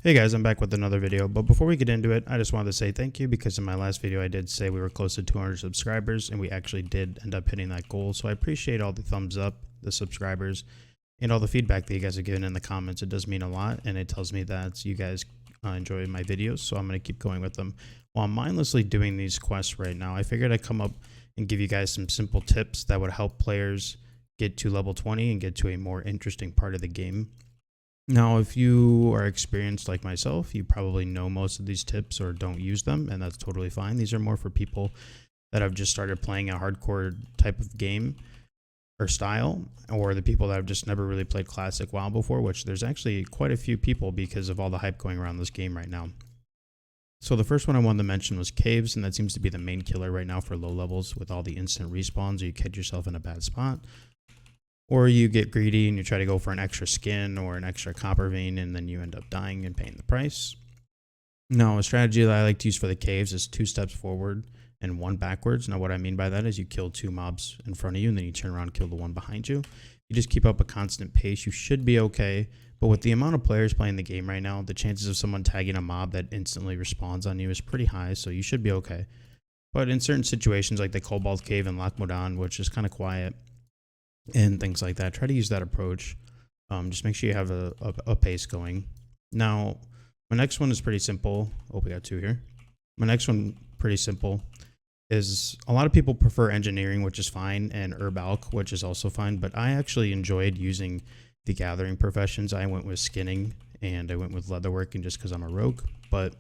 Hey guys, I'm back with another video, but before we get into it, I just wanted to say thank you because in my last video I did say we were close to 200 subscribers and we actually did end up hitting that goal. So I appreciate all the thumbs up, the subscribers, and all the feedback that you guys have given in the comments. It does mean a lot and it tells me that you guys enjoy my videos, so I'm going to keep going with them. While I'm mindlessly doing these quests right now, I figured I'd come up and give you guys some simple tips that would help players get to level 20 and get to a more interesting part of the game. Now, if you are experienced like myself, you probably know most of these tips or don't use them, and that's totally fine. These are more for people that have just started playing a hardcore type of game or style, or the people that have just never really played Classic WoW before, which there's actually quite a few people because of all the hype going around this game right now. So the first one I wanted to mention was caves, and that seems to be the main killer right now for low levels with all the instant respawns, or you catch yourself in a bad spot. Or you get greedy and you try to go for an extra skin or an extra copper vein, and then you end up dying and paying the price. Now, a strategy that I like to use for the caves is 2 steps forward and 1 backwards. Now, what I mean by that is you kill 2 mobs in front of you, and then you turn around and kill the one behind you. You just keep up a constant pace. You should be okay. But with the amount of players playing the game right now, the chances of someone tagging a mob that instantly respawns on you is pretty high, so you should be okay. But in certain situations like the Cobalt Cave and Lac Modan, which is kind of quiet, and things like that, try to use that approach. Just make sure you have a pace going. Now, my next one is pretty simple. Oh, we got 2 here. My next one, pretty simple, is a lot of people prefer engineering, which is fine, and WOTLK, which is also fine, but I actually enjoyed using the gathering professions. I went with skinning and I went with leatherworking just because I'm a rogue. But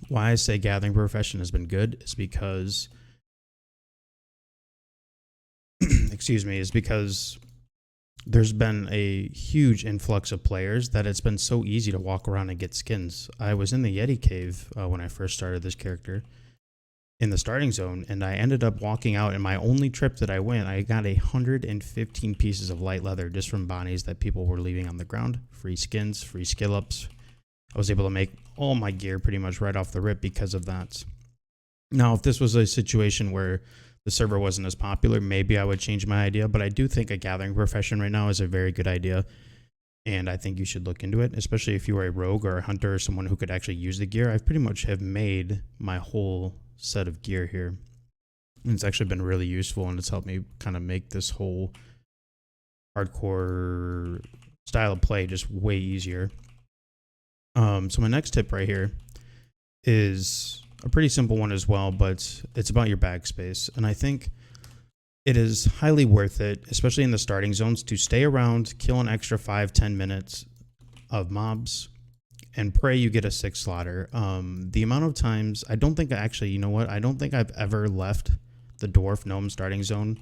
why I say gathering profession has been good is because is because there's been a huge influx of players that it's been so easy to walk around and get skins. I was in the Yeti cave when I first started this character in the starting zone, and I ended up walking out, in my only trip that I went, I got 115 pieces of light leather just from bodies that people were leaving on the ground. Free skins, free skill ups. I was able to make all my gear pretty much right off the rip because of that. Now, if this was a situation where the server wasn't as popular, maybe I would change my idea, but I do think a gathering profession right now is a very good idea, and I think you should look into it, especially if you are a rogue or a hunter or someone who could actually use the gear. I pretty much have made my whole set of gear here, and it's actually been really useful, and it's helped me kind of make this whole hardcore style of play just way easier. So my next tip right here is a pretty simple one as well, but it's about your bag space. And I think it is highly worth it, especially in the starting zones, to stay around, kill an extra 5-10 minutes of mobs, and pray you get a 6 slaughter. The amount of times, I don't think you know what? I don't think I've ever left the Dwarf Gnome starting zone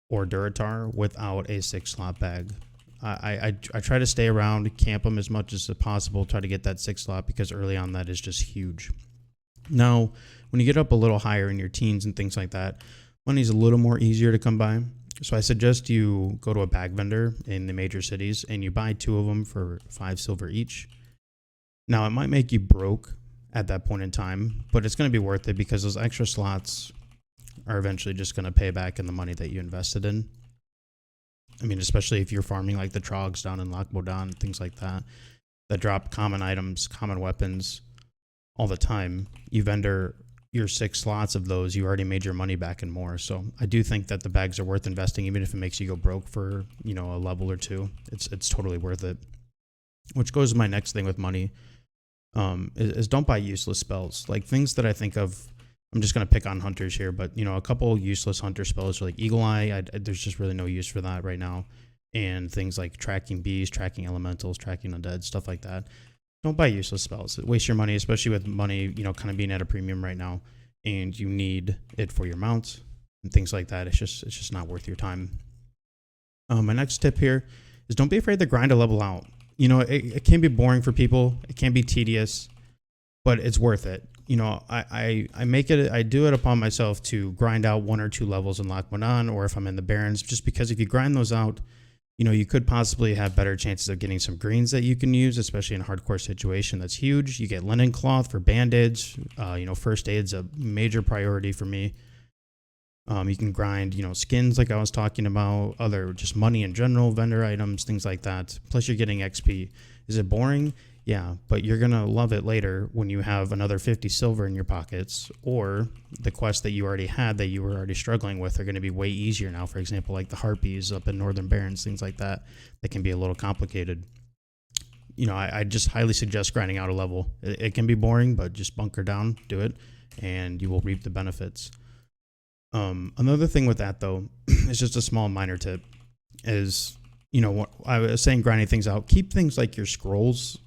or Duratar without a 6 slot bag. I try to stay around, camp them as much as possible, try to get that 6 slot, because early on that is just huge. Now, when you get up a little higher in your teens and things like that, money's a little more easier to come by. So I suggest you go to a bag vendor in the major cities and you buy 2 of them for 5 silver each. Now, it might make you broke at that point in time, but it's going to be worth it because those extra slots are eventually just going to pay back in the money that you invested in. I mean, especially if you're farming like the Trogs down in Lac Modan, things like that drop common items, common weapons all the time. You vendor your 6 slots of those, you already made your money back and more. So I do think that the bags are worth investing, even if it makes you go broke for, you know, a level or 2. It's totally worth it. Which goes to my next thing with money, is don't buy useless spells. Like things that I think of, I'm just going to pick on hunters here, but you know, a couple useless hunter spells are like Eagle Eye. There's just really no use for that right now. And things like tracking bees, tracking elementals, tracking undead, stuff like that. Don't buy useless spells. Waste your money, especially with money, you know, kind of being at a premium right now, and you need it for your mounts and things like that. It's just not worth your time. My next tip here is don't be afraid to grind a level out. You know, it can be boring for people. It can be tedious, but it's worth it. You know, I do it upon myself to grind out 1 or 2 levels in Lac Modan, or if I'm in the Barrens, just because if you grind those out, you know, you could possibly have better chances of getting some greens that you can use, especially in a hardcore situation. That's huge. You get linen cloth for band-aids. You know, first aid's a major priority for me. You can grind, you know, skins like I was talking about, other just money in general, vendor items, things like that. Plus you're getting XP. Is it boring? Yeah, but you're going to love it later when you have another 50 silver in your pockets, or the quests that you already had that you were already struggling with are going to be way easier now. For example, like the Harpies up in Northern Barrens, things like that, that can be a little complicated. You know, I just highly suggest grinding out a level. It can be boring, but just bunker down, do it, and you will reap the benefits. Another thing with that, though, is just a small minor tip, is, you know, what I was saying, grinding things out, keep things like your scrolls.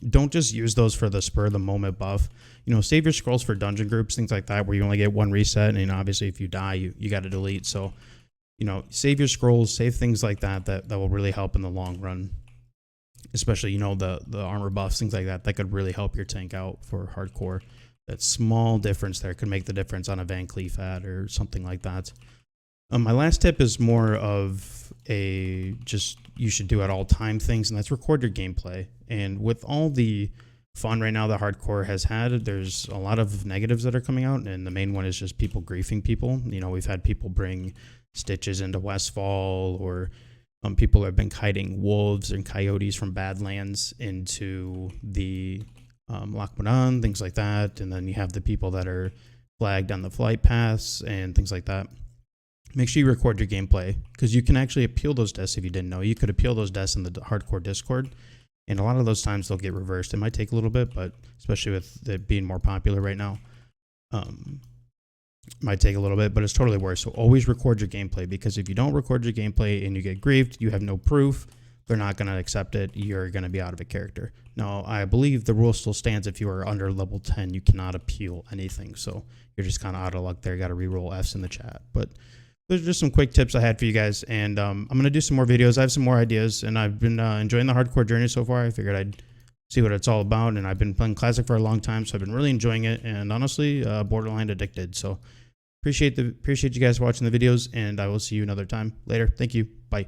Don't just use those for the spur of the moment buff. You know, save your scrolls for dungeon groups, things like that, where you only get one reset. And obviously, if you die, you got to delete. So, you know, save your scrolls, save things like that will really help in the long run. Especially, you know, the armor buffs, things like that could really help your tank out for hardcore. That small difference there could make the difference on a Van Cleef ad or something like that. My last tip is more of a just you should do at all time things, and that's record your gameplay. And with all the fun right now that hardcore has had, there's a lot of negatives that are coming out, and the main one is just people griefing people. You know, we've had people bring stitches into Westfall, or people have been kiting wolves and coyotes from Badlands into the Lac Moran, things like that. And then you have the people that are flagged on the flight paths and things like that. Make sure you record your gameplay, because you can actually appeal those deaths. If you didn't know, you could appeal those deaths in the hardcore Discord, and a lot of those times they'll get reversed. It might take a little bit, but especially with it being more popular right now, might take a little bit, but it's totally worth it. So always record your gameplay, because if you don't record your gameplay and you get griefed, you have no proof. They're not going to accept it. You're going to be out of a character. Now, I believe the rule still stands. If you are under level 10, you cannot appeal anything. So you're just kind of out of luck there. Got to reroll Fs in the chat. But those are just some quick tips I had for you guys. And I'm going to do some more videos. I have some more ideas, and I've been enjoying the hardcore journey so far. I figured I'd see what it's all about. And I've been playing Classic for a long time, so I've been really enjoying it. And honestly, borderline addicted. So appreciate you guys watching the videos, and I will see you another time later. Thank you. Bye.